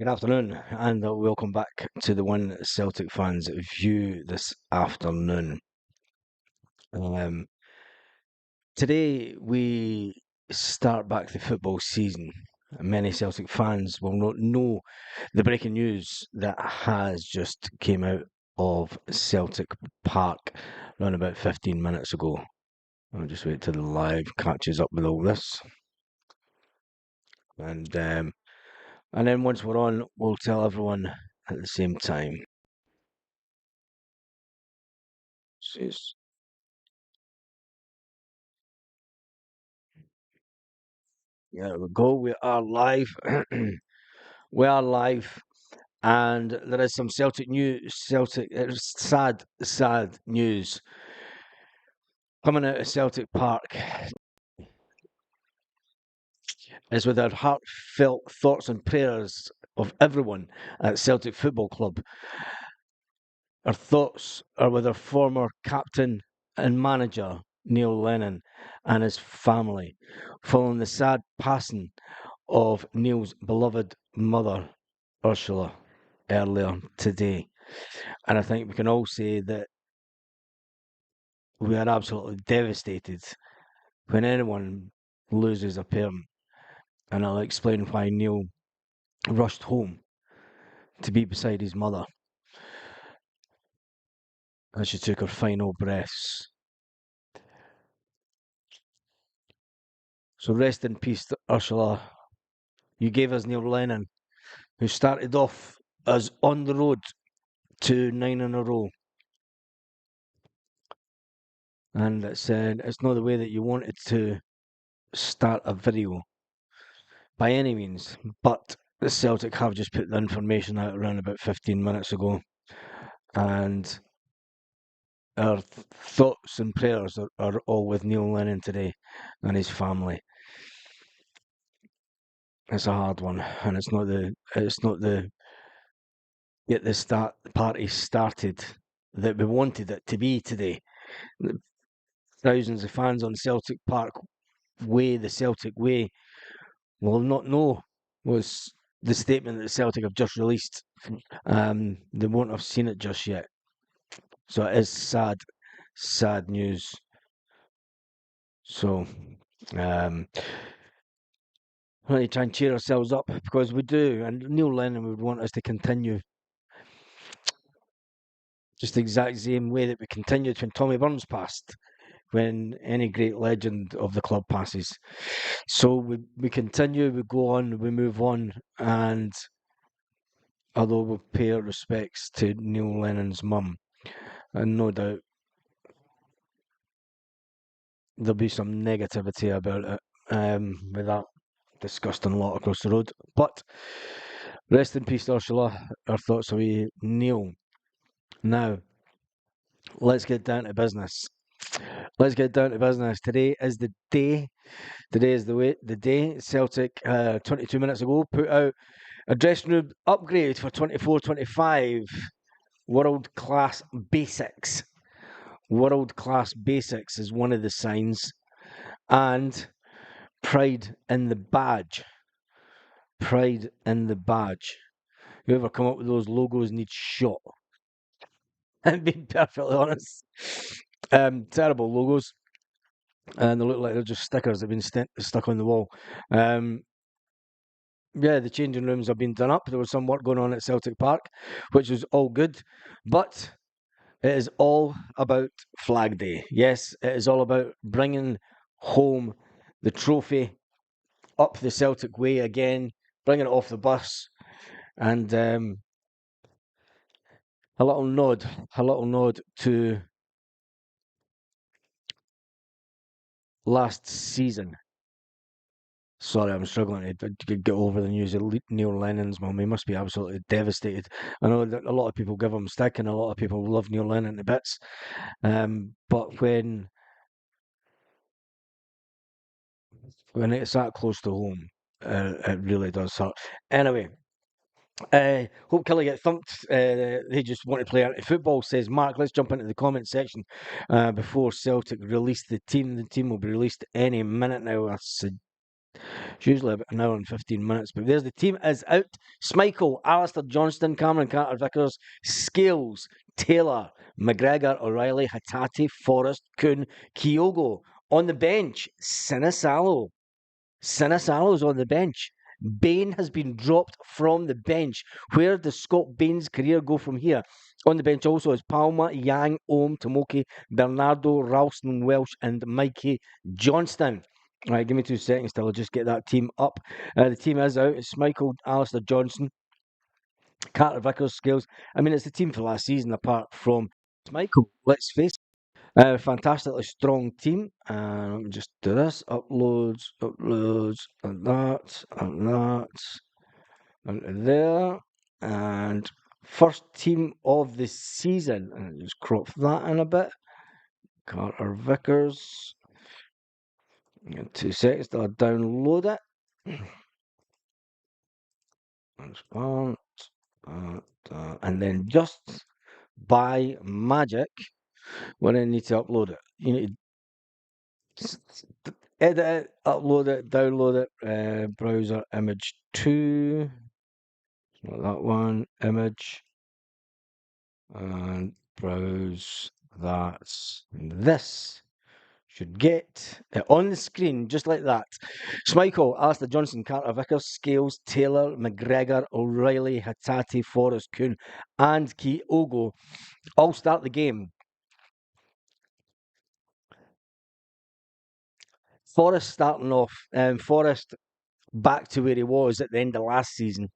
Good afternoon, and welcome back to the One Celtic Fans View this afternoon. Um, Today we start back the football season. Many Celtic fans will not know the breaking news that has just came out of Celtic Park around about 15 minutes ago. I'll just wait till the live catches up with all this, and then once we're on, we'll tell everyone at the same time. It's Yeah, we go. We are live. We are live, and there is some Celtic news. Sad news coming out of Celtic Park. Is with our heartfelt thoughts and prayers of everyone at Celtic Football Club. Our thoughts are with our former captain and manager Neil Lennon and his family, following the sad passing of Neil's beloved mother, Ursula, earlier today. And I think we can all say that we are absolutely devastated when anyone loses a parent. And I'll explain why Neil rushed home to be beside his mother as she took her final breaths. So rest in peace, Ursula. You gave us Neil Lennon, who started off as on the road to 9 in a row. And it's not the way that you wanted to start a video by any means, but the Celtic have just put the information out around about 15 minutes ago, and our thoughts and prayers are all with Neil Lennon today and his family. It's a hard one, and it's not the get the party started that we wanted it to be today. Thousands of fans on Celtic Park Way, the Celtic Way, will not know was the statement that Celtic have just released. They won't have seen it just yet. So it is sad news. So we need to try and cheer ourselves up because we do, and Neil Lennon would want us to continue just the exact same way that we continued when Tommy Burns passed, when any great legend of the club passes. So we continue, we go on, we move on, and although we pay our respects to Neil Lennon's mum, and no doubt there'll be some negativity about it with that disgusting lot across the road. But rest in peace, Ursula. Our thoughts are with Neil. Now, let's get down to business. Let's get down to business. Today is the day. Today is the day. Celtic, 22 minutes ago, put out a dressing room upgrade for 24-25. World class basics. World class basics is one of the signs. And pride in the badge. Pride in the badge. Whoever come up with those logos needs shot. And being perfectly honest, terrible logos, and they look like they're just stickers that have been stuck on the wall. Yeah, the changing rooms have been done up. There was some work going on at Celtic Park, which was all good, but it is all about Flag Day. Yes, it is all about bringing home the trophy up the Celtic way again, bringing it off the bus, and a little nod to last season. Sorry, I'm struggling to get over the news of Neil Lennon's mum. He must be absolutely devastated. I know that a lot of people give him stick, and a lot of people love Neil Lennon to bits. But when it's that close to home, it really does hurt. Anyway, hope Kelly get thumped. They just want to play anti-football, says Mark. Let's jump into the comment section before Celtic release the team. The team will be released any minute now. It's usually about an hour and 15 minutes. But there's the team is out. Schmeichel, Alistair Johnston, Cameron Carter Vickers, Scales, Taylor, McGregor, O'Reilly, Hatate, Forrest, Kuhn, Kyogo. On the bench, Sinisalo. Sinisalo's on the bench. Bain has been dropped from the bench. Where does Scott Bain's career go from here? On the bench also is Palmer, Yang, Ohm, Tomoki, Bernardo, Ralston, Welsh, and Mikey Johnston. All right, give me 2 seconds till I just get that team up. The team is out. It's Michael, Alistair Johnson, Carter Vickers, Scales. I mean, it's the team for last season, apart from Michael. Let's face it. Fantastically strong team. Let me just do this. Uploads, and that, and there. And first team of the season. And just crop that in a bit. Carter Vickers. 2 seconds till I download it. Expand, and then just by magic, when I need to upload it, you need to edit it, upload it, download it, browser image 2, not that one, image, and browse that. This should get it on the screen just like that. Schmeichel, Alistair Johnson, Carter Vickers, Scales, Taylor, McGregor, O'Reilly, Hatate, Forrest, Kuhn, and Kyogo all start the game. Forrest starting off. Forrest back to where he was at the end of last season.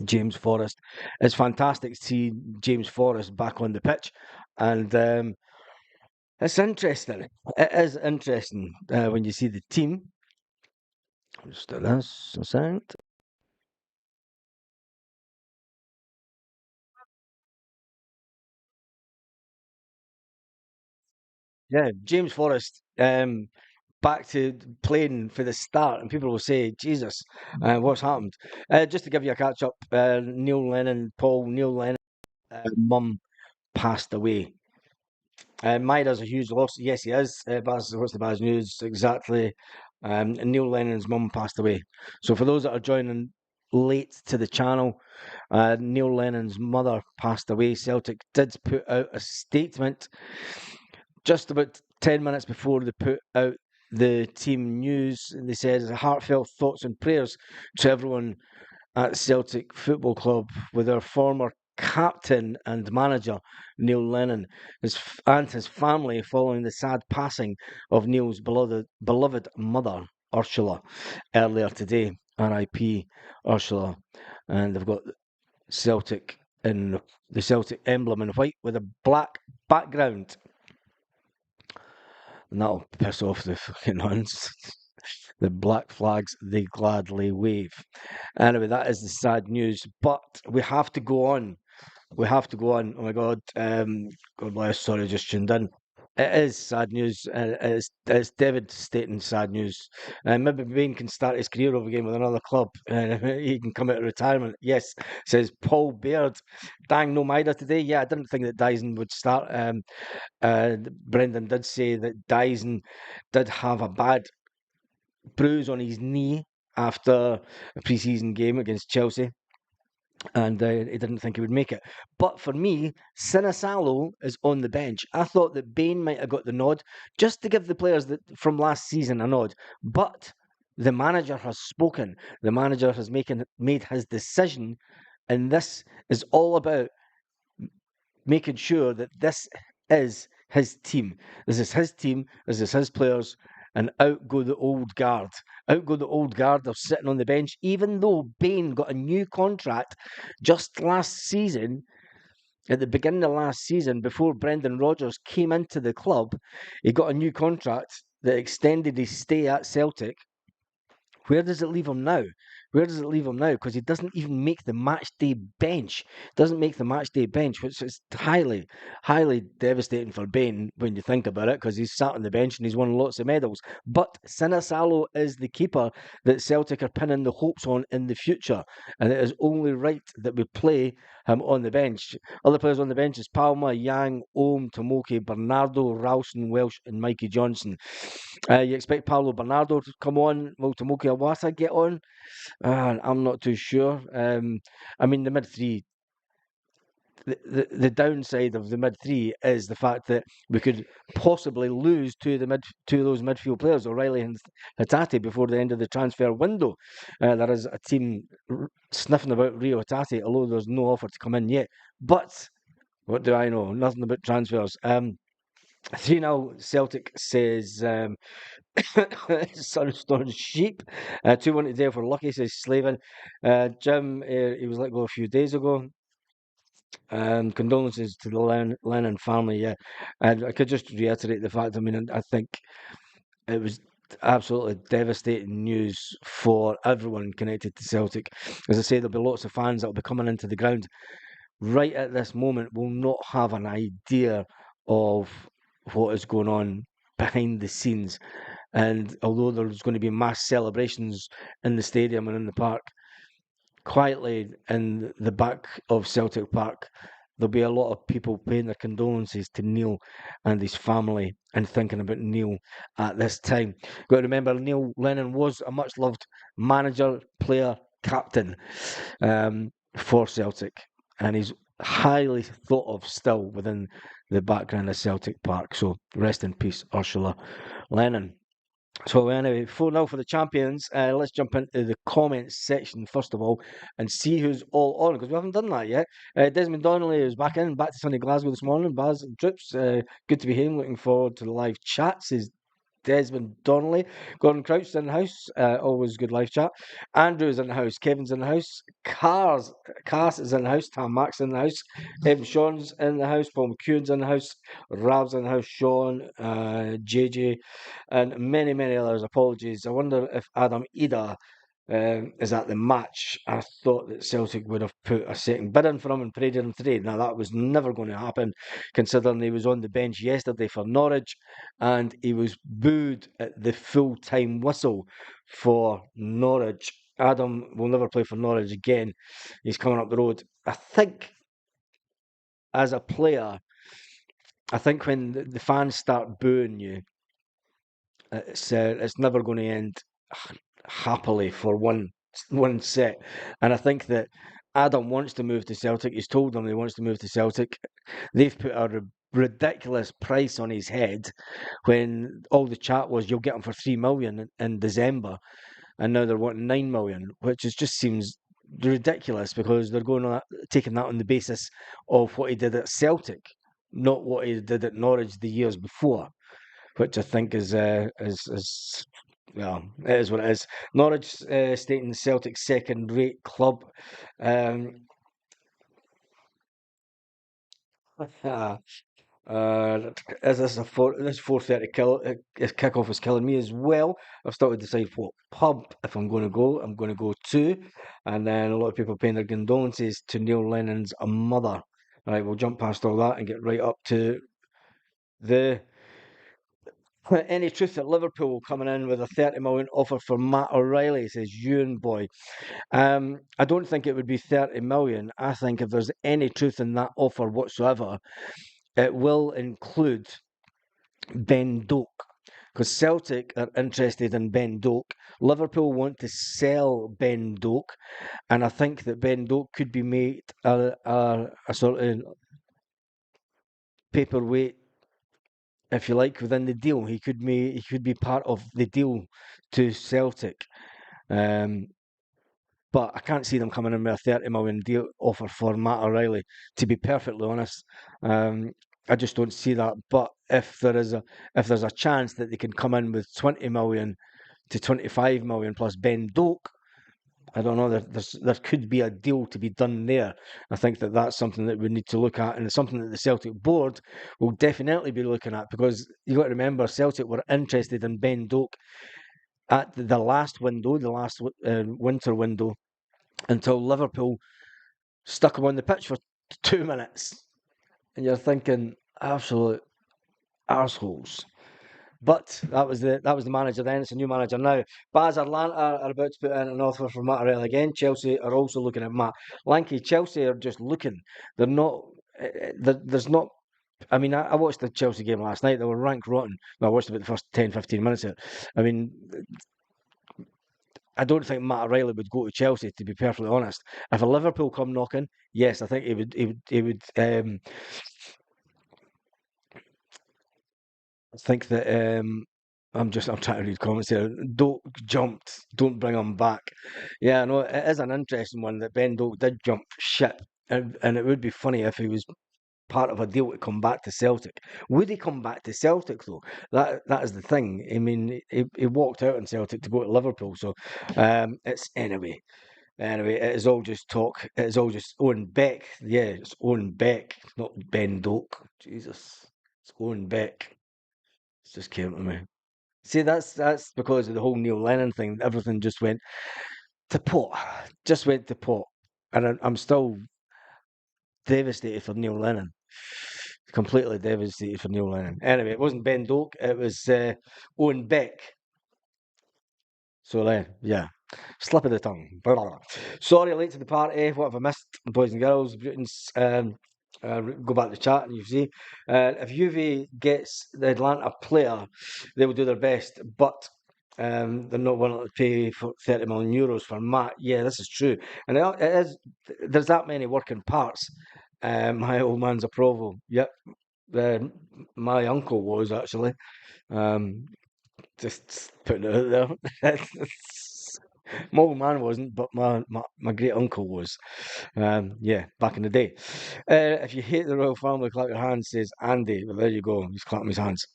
James Forrest. It's fantastic to see James Forrest back on the pitch, and it's interesting. It is interesting when you see the team. Just do this a second. Yeah, James Forrest. Back to playing for the start, and people will say, "Jesus, what's happened?" Just to give you a catch up, Neil Lennon, mum passed away. Maida's a huge loss. Yes, he is. What's the bad news? Exactly. Neil Lennon's mum passed away. So for those that are joining late to the channel, Neil Lennon's mother passed away. Celtic did put out a statement just about 10 minutes before they put out the team news. They said, heartfelt thoughts and prayers to everyone at Celtic Football Club with our former captain and manager, Neil Lennon, and his family following the sad passing of Neil's beloved mother, Ursula, earlier today. RIP Ursula. And they've got Celtic in the Celtic emblem in white with a black background. And that'll piss off the fucking Huns. The black flags they gladly wave. Anyway, that is the sad news. But we have to go on. We have to go on. Oh my God. God bless. Sorry, just tuned in. It is sad news. It's devastating sad news. Maybe Bain can start his career over again with another club. He can come out of retirement. Yes, says Paul Baird. Dang, no Maida today. Yeah, I didn't think that Dyson would start. Brendan did say that Dyson did have a bad bruise on his knee after a pre-season game against Chelsea, and he didn't think he would make it. But for me, Sinisalo is on the bench. I thought that Bain might have got the nod just to give the players from last season a nod. But the manager has spoken. The manager has made his decision, and this is all about making sure that this is his team. This is his team. This is his players. And out go the old guard. Out go the old guard. They're sitting on the bench, even though Bain got a new contract just last season. At the beginning of last season, before Brendan Rodgers came into the club, he got a new contract that extended his stay at Celtic. Where does it leave him now? Where does it leave him now? Because he doesn't even make the match day bench. Doesn't make the match day bench, which is highly, highly devastating for Bain when you think about it, because he's sat on the bench and he's won lots of medals. But Sinisalo is the keeper that Celtic are pinning the hopes on in the future, and it is only right that we play him on the bench. Other players on the bench is Palma, Yang, Ohm, Tomoki, Bernardo, Ralston, Welsh, and Mikey Johnson. You expect Paulo Bernardo to come on? Will Tomoki Awasa get on? I'm not too sure. I mean, the mid three. The downside of the mid three is the fact that we could possibly lose two of those midfield players, O'Reilly and Hatate, before the end of the transfer window. There is a team sniffing about Rio Hatate, although there's no offer to come in yet. But what do I know? Nothing about transfers. 3-0 Celtic says Sunstorm Sheep. 2-1 today for Lucky, says Slavin. Jim, he was let go a few days ago. Condolences to the Lennon family, yeah. And I could just reiterate the fact, I mean, I think it was absolutely devastating news for everyone connected to Celtic. As I say, there'll be lots of fans that will be coming into the ground right at this moment will not have an idea of what is going on behind the scenes. And although there's going to be mass celebrations in the stadium and in the park, quietly in the back of Celtic Park, there'll be a lot of people paying their condolences to Neil and his family and thinking about Neil at this time. Got to remember, Neil Lennon was a much loved manager, player, captain for Celtic, and he's highly thought of still within the background of Celtic Park. So rest in peace, Ursula Lennon. So anyway, 4-0 for the champions. Let's jump into the comments section first of all and see who's all on, because we haven't done that yet. Desmond Donnelly is back to sunny Glasgow this morning. Baz and Drips, good to be here. Looking forward to the live chat, says Desmond Donnelly. Gordon Crouch's in the house. Always good live chat. Andrew's in the house. Kevin's in the house. Cass is in the house. Tam Max in the house. Evan Sean's in the house. Paul McEwen's in the house. Rav's in the house. Sean, JJ, and many, many others. Apologies. I wonder if Adam Ida is at the match. I thought that Celtic would have put a second bid in for him and paraded him today. Now, that was never going to happen, considering he was on the bench yesterday for Norwich and he was booed at the full-time whistle for Norwich. Adam will never play for Norwich again. He's coming up the road. I think, as a player, I think when the fans start booing you, it's never going to end happily for one set. And I think that Adam wants to move to Celtic. He's told them he wants to move to Celtic. They've put a ridiculous price on his head when all the chat was you'll get him for 3 million in December, and now they're wanting 9 million, which just seems ridiculous because they're going on taking that on the basis of what he did at Celtic, not what he did at Norwich the years before, which I think is well, it is what it is. Norwich stating Celtic's second-rate club. Is this this 4:30 kickoff is killing me as well. I've started to decide what pub if I'm going to go. I'm going to go to, and then a lot of people paying their condolences to Neil Lennon's mother. Right, we'll jump past all that and get right up to the any truth that Liverpool coming in with a 30 million offer for Matt O'Reilly, says Ewan Boy. I don't think it would be 30 million. I think if there's any truth in that offer whatsoever, it will include Ben Doak. Because Celtic are interested in Ben Doak. Liverpool want to sell Ben Doak. And I think that Ben Doak could be made a sort of paperweight, if you like, within the deal. He could be part of the deal to Celtic. But I can't see them coming in with a 30 million deal offer for Matt O'Reilly, to be perfectly honest. I just don't see that. But if there's a chance that they can come in with 20 million to 25 million plus Ben Doak, I don't know. There could be a deal to be done there. I think that's something that we need to look at, and it's something that the Celtic board will definitely be looking at, because you got to remember Celtic were interested in Ben Doak at the last window, the last winter window, until Liverpool stuck him on the pitch for 2 minutes. And you're thinking, absolute arseholes. But that was the manager then. It's a new manager now. Baz Atlanta are about to put in an offer for Mattarella again. Chelsea are also looking at Matt Lanky. Chelsea are just looking. They're not. There's not. I mean, I watched the Chelsea game last night. They were rank rotten. Well, I watched about the first 10, 15 minutes of it. I mean, I don't think Matt O'Reilly would go to Chelsea, to be perfectly honest. If a Liverpool come knocking, yes, I think he would. I think that I'm trying to read comments here. Doak jumped. Don't bring him back. Yeah, no, it is an interesting one that Ben Doak did jump ship, and it would be funny if he was part of a deal to come back to Celtic. Would he come back to Celtic though? That is the thing. I mean, he walked out on Celtic to go to Liverpool. So it's anyway. Anyway, it is all just talk. It is all just Owen Beck. Yeah, it's Owen Beck, not Ben Doak. Jesus, it's Owen Beck. It just came to me. See, that's because of the whole Neil Lennon thing. Everything just went to pot. Just went to pot. And I'm still devastated for Neil Lennon. Completely devastated for Neil Lennon. Anyway, it wasn't Ben Doak, it was Owen Beck. So yeah, slip of the tongue. Blah, blah, blah. Sorry, late to the party. What have I missed, boys and girls? Mutants, go back to chat and you see. If Juve gets the Atlanta player, they will do their best, but they're not willing to pay for 30 million euros for Matt. Yeah, this is true, and it is. There's that many working parts. My old man's a Provo. Yep, my uncle was actually. Um, just putting it out there. My old man wasn't, but my great uncle was. Yeah, back in the day. If you hate the royal family, clap your hands, says Andy. Well, there you go. He's clapping his hands.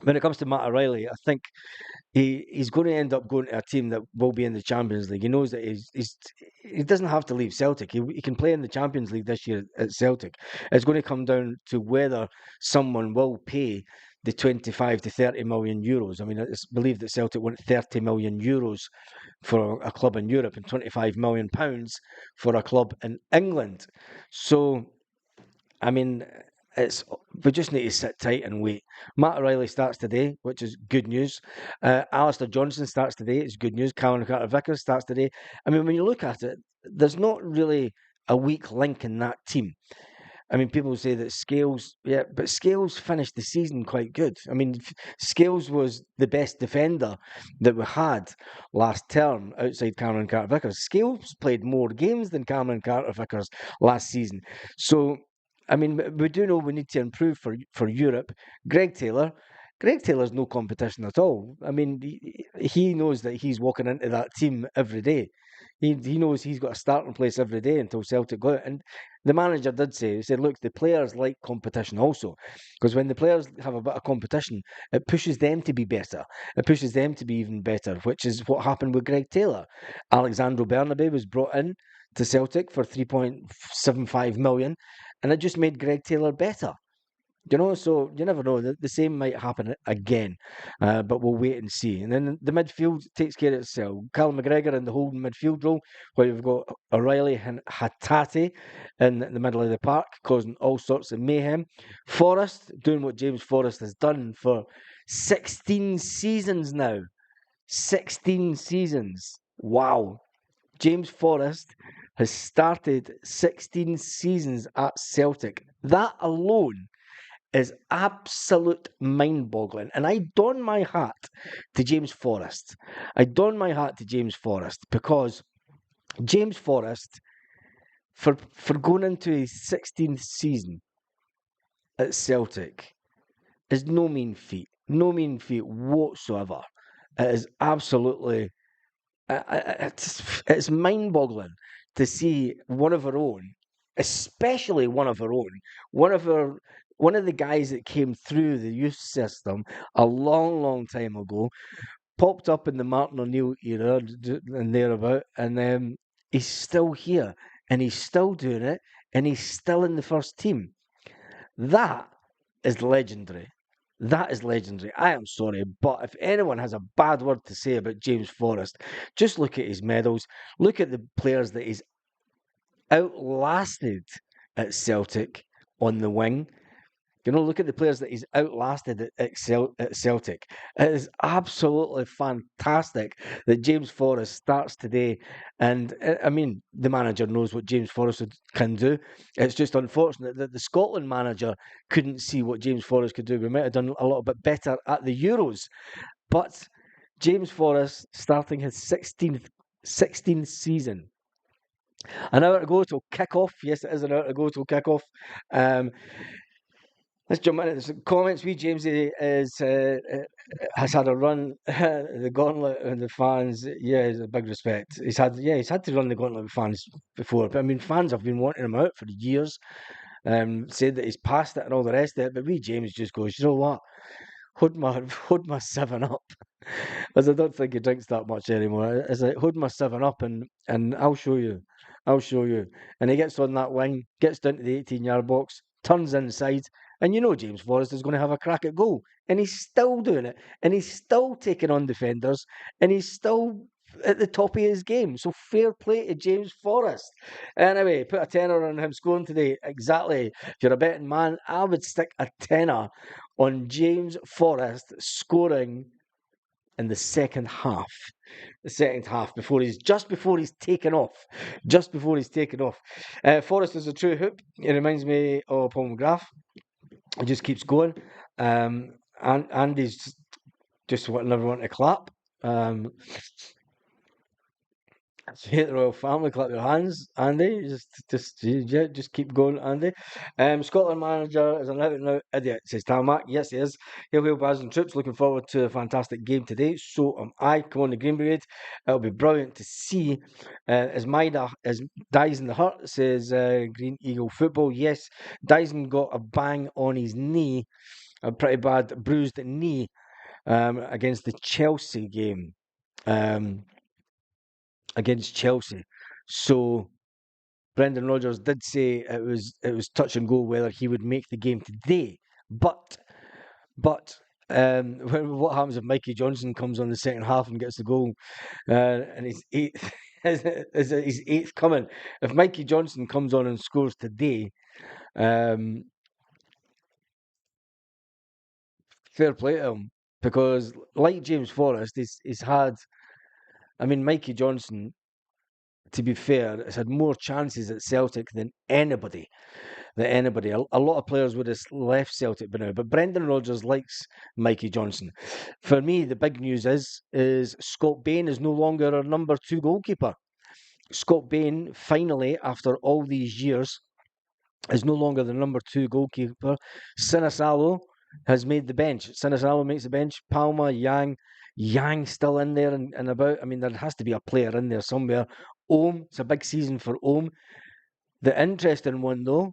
When it comes to Matt O'Reilly, I think he's going to end up going to a team that will be in the Champions League. He knows that he doesn't have to leave Celtic. He can play in the Champions League this year at Celtic. It's going to come down to whether someone will pay the 25 to 30 million euros. I mean, it's believed that Celtic want 30 million euros for a club in Europe and 25 million pounds for a club in England. So I mean, it's we just need to sit tight and wait. Matt O'Reilly starts today, which is good news. Alistair Johnson starts today, it's good news. Callum Carter-Vickers starts today. I mean, when you look at it, there's not really a weak link in that team. I mean, people say that Scales, yeah, but Scales finished the season quite good. I mean, Scales was the best defender that we had last term outside Cameron Carter-Vickers. Scales played more games than Cameron Carter-Vickers last season. So, I mean, we do know we need to improve for Europe. Greg Taylor. Greg Taylor's no competition at all. I mean, he knows that he's walking into that team every day. He knows he's got a starting place every day until Celtic go out. And the manager did say, he said, look, the players like competition also. Because when the players have a bit of competition, it pushes them to be better. It pushes them to be even better, which is what happened with Greg Taylor. Alexandro Bernabe was brought in to Celtic for 3.75 million, and it just made Greg Taylor better. You know, so you never know. The same might happen again, but we'll wait and see. And then the midfield takes care of itself. Callum McGregor in the holding midfield role, where you've got O'Reilly and Hatate in the middle of the park, causing all sorts of mayhem. Forrest doing what James Forrest has done for 16 seasons now. 16 seasons. Wow. James Forrest has started 16 seasons at Celtic. That alone is absolute mind boggling. And I don my hat to James Forrest. I don my hat to James Forrest because James Forrest, for going into his 16th season at Celtic, is no mean feat. No mean feat whatsoever. It is absolutely, it's mind boggling to see one of our own, especially one of our own, one of our one of the guys that came through the youth system a long, long time ago, popped up in the Martin O'Neill era and thereabout, and he's still here, and he's still doing it, and he's still in the first team. That is legendary. That is legendary. I am sorry, but if anyone has a bad word to say about James Forrest, just look at his medals. Look at the players that he's outlasted at Celtic on the wing. Look at the players that he's outlasted at Celtic. It is absolutely fantastic that James Forrest starts today. And I mean, the manager knows what James Forrest can do. It's just unfortunate that the Scotland manager couldn't see what James Forrest could do. We might have done a little bit better at the Euros. But James Forrest starting his 16th season. An hour to go till kick-off. Yes, it is an hour to go till kick-off. Um, Let's jump into the comments. Wee Jamesy has had a run the gauntlet and the fans. Yeah, a big respect. He's had to run the gauntlet with fans before. But I mean, fans have been wanting him out for years. Said that he's past it and all the rest of it. But wee James just goes, you know what? Hold my 7 up. As I don't think he drinks that much anymore. It's like, hold my 7 up and I'll show you. I'll show you. And he gets on that wing, gets down to the 18-yard box, turns inside, and you know James Forrest is going to have a crack at goal. And he's still doing it. And he's still taking on defenders. And he's still at the top of his game. So fair play to James Forrest. Anyway, put a tenner on him scoring today. Exactly. If you're a betting man, I would stick a tenner on James Forrest scoring in the second half. Before he's taken off. Just before he's taken off. Forrest is a true hoop. It reminds me of Paul McGrath. He just keeps going. And Andy's just wanting everyone to clap. Hit the royal family, clap your hands, Andy. Just keep going, Andy. Scotland manager is an out and out idiot, says Tarmac. Yes, he is. Hail, hail, Baz and troops. Looking forward to a fantastic game today. So am I. Come on, the Green Brigade. It'll be brilliant to see. As dies in the hurt, says Green Eagle Football. Yes, Dyson got a bang on his knee, a pretty bad bruised knee against the Chelsea game. Against Chelsea. So Brendan Rodgers did say it was touch and go whether he would make the game today. But what happens if Mikey Johnson comes on the second half and gets the goal and he's eighth his eighth coming? If Mikey Johnson comes on and scores today, fair play to him, because like James Forrest, he's had. I mean, Mikey Johnson, to be fair, has had more chances at Celtic than anybody. A lot of players would have left Celtic by now, but Brendan Rodgers likes Mikey Johnson. For me, the big news is Scott Bain is no longer our number 2 goalkeeper. Scott Bain, finally, after all these years, is no longer the number 2 goalkeeper. Sinisalo has made the bench. Sinisalo makes the bench. Palma, Yang still in there and about. I mean, there has to be a player in there somewhere. Ohm, it's a big season for Ohm. The interesting one, though,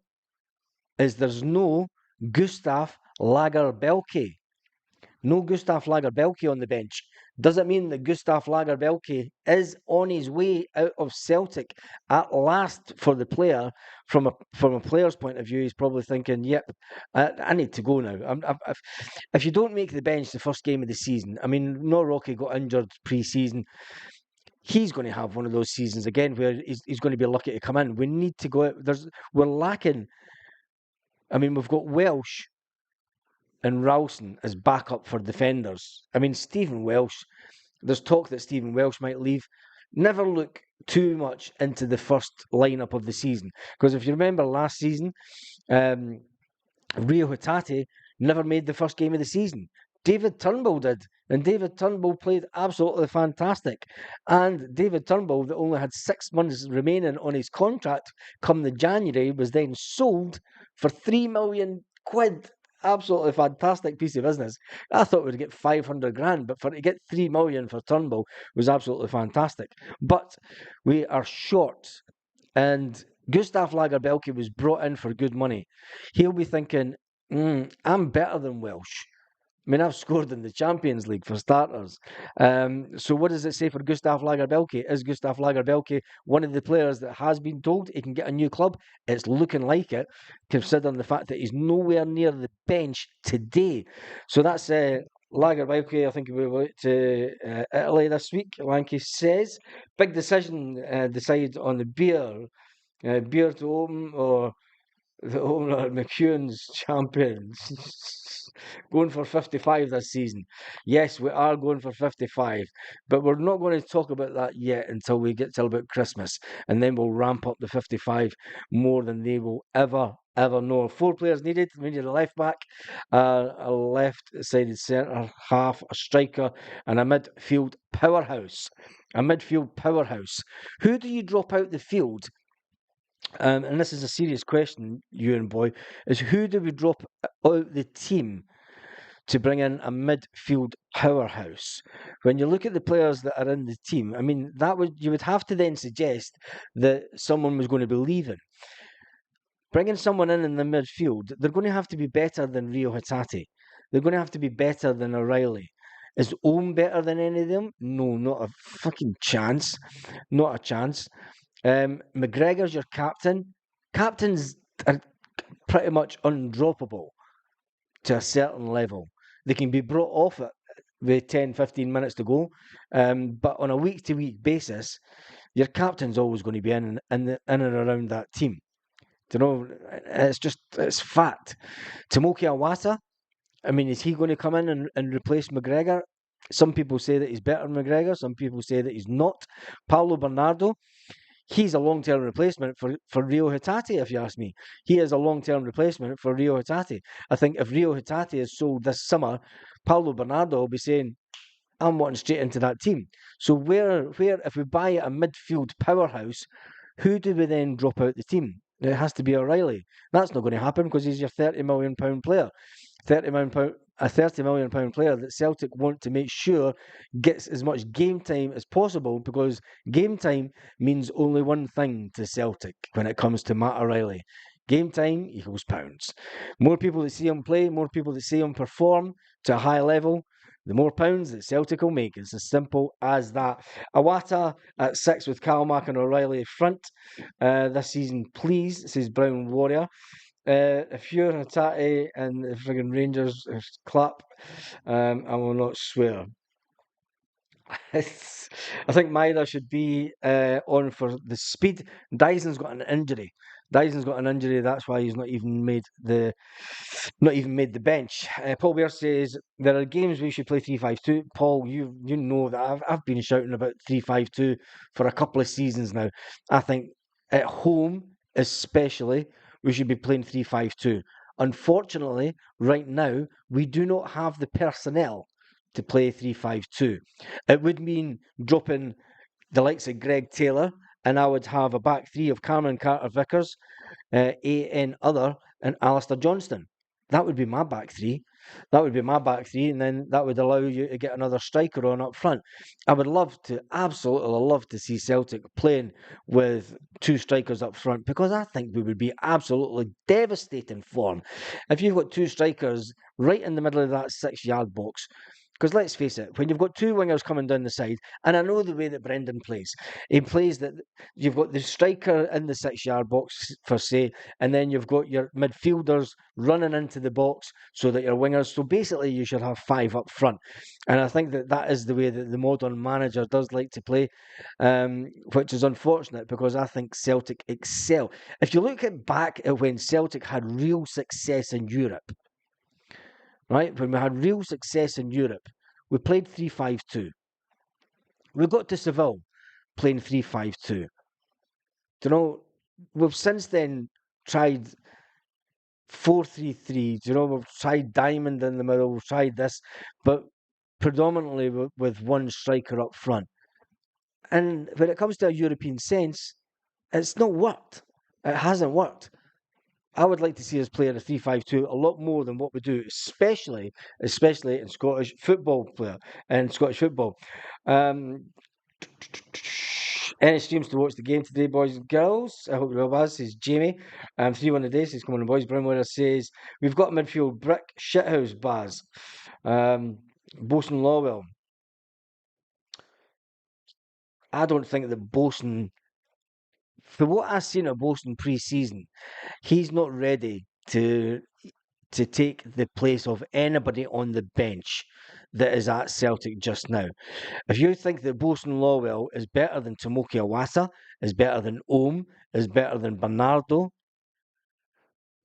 is there's no Gustav Lagerbielke. No Gustav Lagerbielke on the bench. Does it mean that Gustav Lagerbielke is on his way out of Celtic at last for the player? From a player's point of view, he's probably thinking, "Yep, I need to go now." If you don't make the bench the first game of the season, I mean, Rocky got injured pre-season. He's going to have one of those seasons again where he's going to be lucky to come in. We need to go out. We're lacking. I mean, we've got Welsh and Ralston as backup for defenders. I mean, Stephen Welsh, there's talk that Stephen Welsh might leave. Never look too much into the first lineup of the season, because if you remember last season, Rio Hatate never made the first game of the season. David Turnbull did, and David Turnbull played absolutely fantastic. And David Turnbull, that only had 6 months remaining on his contract come the January, was then sold for £3 million. Absolutely fantastic piece of business. I thought we'd get 500 grand, but to get 3 million for Turnbull was absolutely fantastic. But we are short, and Gustav Lagerbielke was brought in for good money. He'll be thinking, I'm better than Welsh. I mean, I've scored in the Champions League for starters. So what does it say for Gustav Lagerbielke? Is Gustav Lagerbielke one of the players that has been told he can get a new club? It's looking like it, considering the fact that he's nowhere near the bench today. So that's Lagerbielke. I think we'll go to Italy this week. Lanky says, big decision decide on the beer to open or the owner McEwen's champions. Going for 55 this season. Yes, we are going for 55, but we're not going to talk about that yet until we get till about Christmas, and then we'll ramp up the 55 more than they will ever know. 4 players needed. We need a left back, a left-sided centre half, a striker, and a midfield powerhouse. A midfield powerhouse. Who do you drop out the field? And this is a serious question, Ewan boy, is who do we drop out the team to bring in a midfield powerhouse? When you look at the players that are in the team, I mean, you would have to then suggest that someone was going to be leaving. Bringing someone in the midfield, they're going to have to be better than Rio Hatate. They're going to have to be better than O'Reilly. Is Ohm better than any of them? No, not a fucking chance. Not a chance. McGregor's your captain. Captains are pretty much undroppable to a certain level. They can be brought off it with 10, 15 minutes to go. But on a week-to-week basis, your captain's always going to be in and around that team. You know, it's fact. Tomoki Iwata, I mean, is he going to come in and replace McGregor? Some people say that he's better than McGregor. Some people say that he's not. Paulo Bernardo, he's a long-term replacement for Rio Hatate, if you ask me. He is a long-term replacement for Rio Hatate. I think if Rio Hatate is sold this summer, Paulo Bernardo will be saying, I'm wanting straight into that team. So where if we buy a midfield powerhouse, who do we then drop out the team? It has to be O'Reilly. That's not going to happen because he's your £30 million player. A £30 million player that Celtic want to make sure gets as much game time as possible, because game time means only one thing to Celtic when it comes to Matt O'Reilly. Game time equals pounds. More people that see him play, more people that see him perform to a high level, the more pounds that Celtic will make. It's as simple as that. Iwata at 6 with Kilmarnock and O'Reilly front this season, please, says Brown Warrior. If you're Hatate and the friggin' Rangers clap, I will not swear. I think Maida should be on for the speed. Dyson's got an injury. That's why he's not even made the bench. Paul Bear says there are games we should play 3-5-2. Paul, you know that I've been shouting about 3-5-2 for a couple of seasons now. I think at home, especially, we should be playing 3-5-2. Unfortunately, right now we do not have the personnel to play 3-5-2. It would mean dropping the likes of Greg Taylor, and I would have a back three of Cameron Carter-Vickers, A.N. Other, and Alistair Johnston. That would be my back three. And then that would allow you to get another striker on up front. I would absolutely love to see Celtic playing with 2 strikers up front, because I think we would be absolutely devastating form if you've got 2 strikers right in the middle of that 6-yard box. Because let's face it, when you've got 2 wingers coming down the side, and I know the way that Brendan plays, he plays that you've got the striker in the 6-yard box, for say, and then you've got your midfielders running into the box so that your wingers, so basically you should have 5 up front. And I think that is the way that the modern manager does like to play, which is unfortunate, because I think Celtic excel. If you look back at when Celtic had real success in Europe, right? When we had real success in Europe, we played 3-5-2. We got to Seville playing 3-5-2. You know, we've since then tried 4-3-3. You know, we've tried diamond in the middle. We've tried this, but predominantly with one striker up front. And when it comes to a European sense, it's not worked. It hasn't worked. I would like to see us play in a 3-5-2 a lot more than what we do, especially in Scottish football. Any streams to watch the game today, boys and girls? I hope you're well, Baz, says Jamie. 3-1 today, says, come on, boys. Brownwater says, we've got a midfield brick shithouse, Baz. Bosun Lawwell. I don't think that Bosun, for what I've seen of Bosun pre-season, he's not ready to take the place of anybody on the bench that is at Celtic just now. If you think that Bosun Lawwell is better than Tomoki Awasa, is better than Ohm, is better than Bernardo,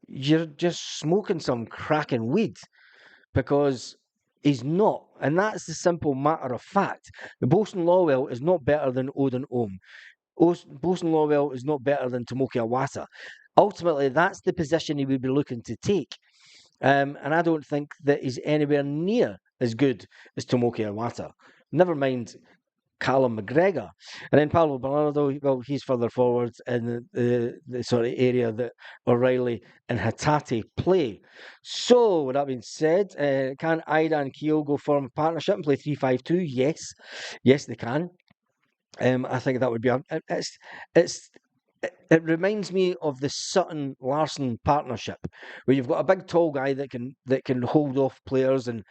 you're just smoking some cracking weed because he's not. And that's the simple matter of fact. The Bosun Lawwell is not better than Odin Ohm. Bosun Lawwell is not better than Tomoki Awasa. Ultimately, that's the position he would be looking to take. And I don't think that he's anywhere near as good as Tomoki Iwata. Never mind Callum McGregor. And then Paulo Bernardo, well, he's further forward in the sort of area that O'Reilly and Hatate play. So, with that being said, can Ida and Kyogo form a partnership and play 3-5-2? Yes. Yes, they can. I think that would be it's it reminds me of the Sutton Larson partnership, where you've got a big tall guy that can hold off players and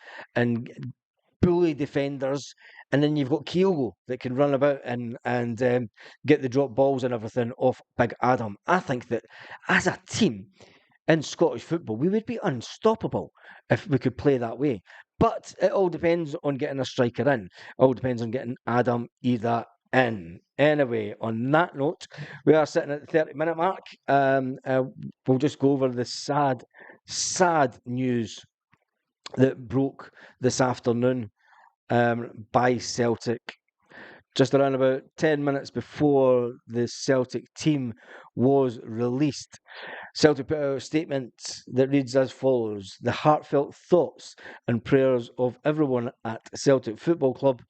bully defenders, and then you've got Kyogo that can run about and get the drop balls and everything off Big Adam. I think that as a team in Scottish football, we would be unstoppable if we could play that way. But it all depends on getting a striker in. It all depends on getting Adam Ida in. Anyway, on that note, we are sitting at the 30-minute mark. We'll just go over the sad news that broke this afternoon by Celtic. Just around about 10 minutes before the Celtic team was released, Celtic put out a statement that reads as follows: the heartfelt thoughts and prayers of everyone at Celtic Football Club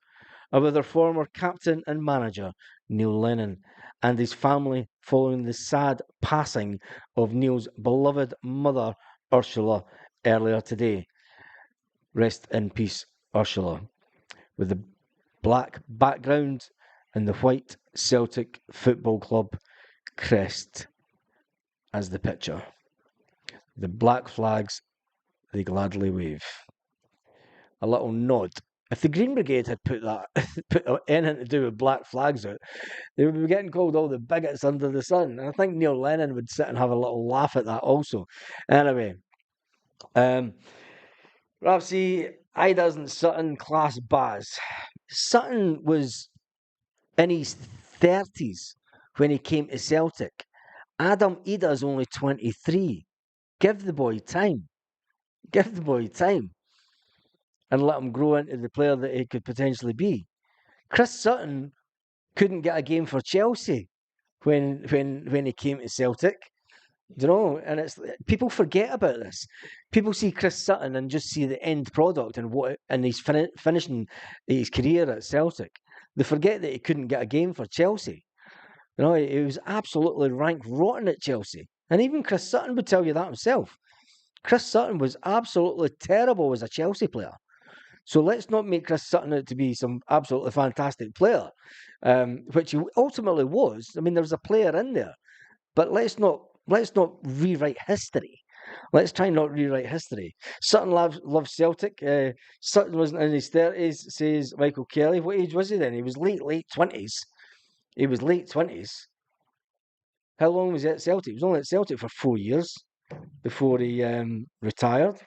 are with their former captain and manager, Neil Lennon, and his family following the sad passing of Neil's beloved mother, Ursula, earlier today. Rest in peace, Ursula. With the black background and the white Celtic Football Club crest as the picture. The black flags they gladly wave. A little nod. If the Green Brigade had put that, put anything to do with black flags out, they would be getting called all the bigots under the sun. And I think Neil Lennon would sit and have a little laugh at that also. Anyway, Rapsy, I doesn't Sutton class Baz. Sutton was in his 30s when he came to Celtic. Adam Ida's only 23. Give the boy time. Give the boy time and let him grow into the player that he could potentially be. Chris Sutton couldn't get a game for Chelsea when he came to Celtic. You know, and it's people forget about this. People see Chris Sutton and just see the end product and what and he's finishing his career at Celtic. They forget that he couldn't get a game for Chelsea. You know, he was absolutely ranked rotten at Chelsea, and even Chris Sutton would tell you that himself. Chris Sutton was absolutely terrible as a Chelsea player. So let's not make Chris Sutton out to be some absolutely fantastic player, which he ultimately was. I mean, there was a player in there, but let's not rewrite history. Let's try not rewrite history. Sutton loves Celtic. Sutton was in his 30s, says Michael Kelly. What age was he then? He was late 20s. He was late 20s. How long was he at Celtic? He was only at Celtic for 4 years before he retired.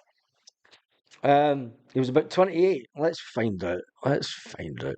He was about 28. Let's find out. Let's find out.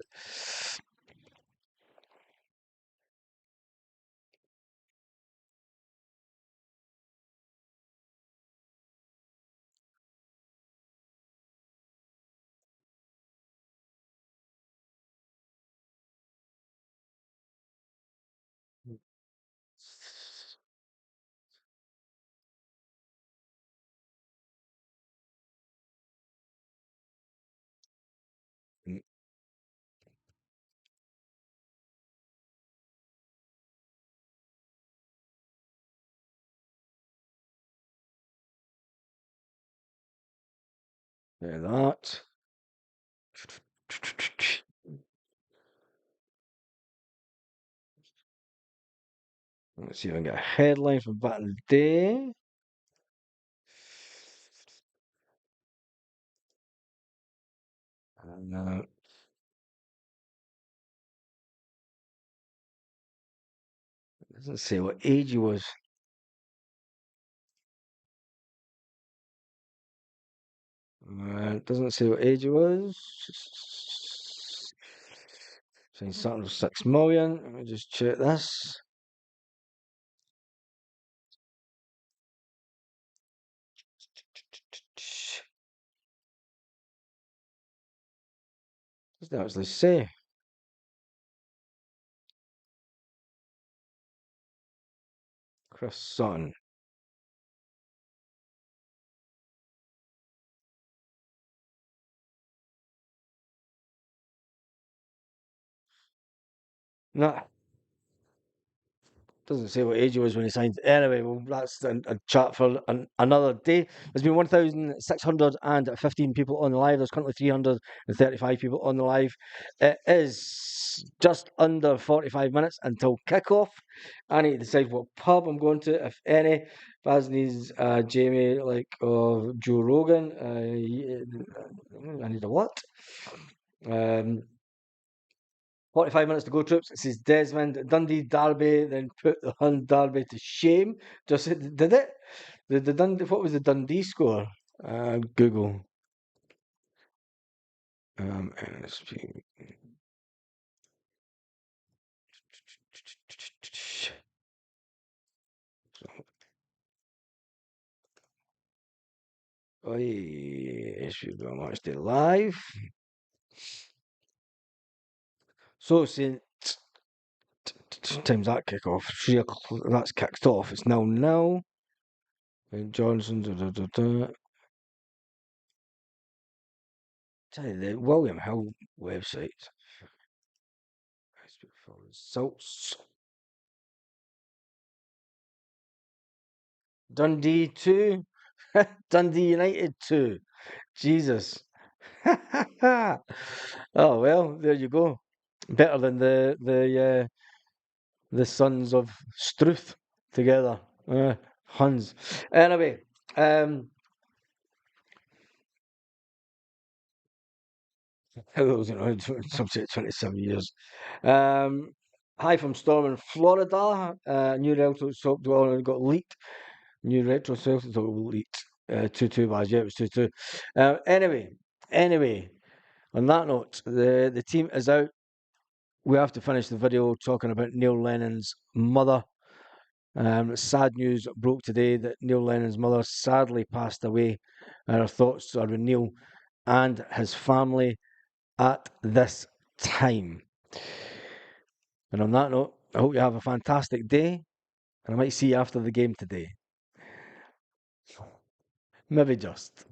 There that. Let's see if I can get a headline from back in the day. Uh, doesn't say what age he was. It doesn't say what age he was. Saying something of 6 million. Let me just check this. Doesn't actually say. Chris Sutton. No, doesn't say what age he was when he signed. Anyway, well, that's a chat for another day. There's been 1,615 people on the live. There's currently 335 people on the live. It is just under 45 minutes until kickoff. I need to decide what pub I'm going to, if any. Baz needs Jamie, like of Joe Rogan. I need a what? 45 minutes to go, troops. It says Desmond. Dundee Derby, then put the Hun Derby to shame. Just did it? The Dundee. What was the Dundee score? Google. NSP. Oi, should be match day live. So since time's that kick off? 3 o'clock. That's kicked off. It's now now. Johnson. Tell you the William Hill website. Results. Dundee 2. Dundee United 2. Jesus. Oh well, there you go. Better than the sons of Struth together. Huns. Anyway, how was it? Subject 27 years. Hi from Storm in Florida. New Retro Soap Dwelling got leaked. New Retro Soap Dwelling leaked. 2-2 by yeah, it was 2-2. Anyway, on that note, the team is out. We have to finish the video talking about Neil Lennon's mother. Sad news broke today that Neil Lennon's mother sadly passed away. Our thoughts are with Neil and his family at this time. And on that note, I hope you have a fantastic day, and I might see you after the game today. Maybe just.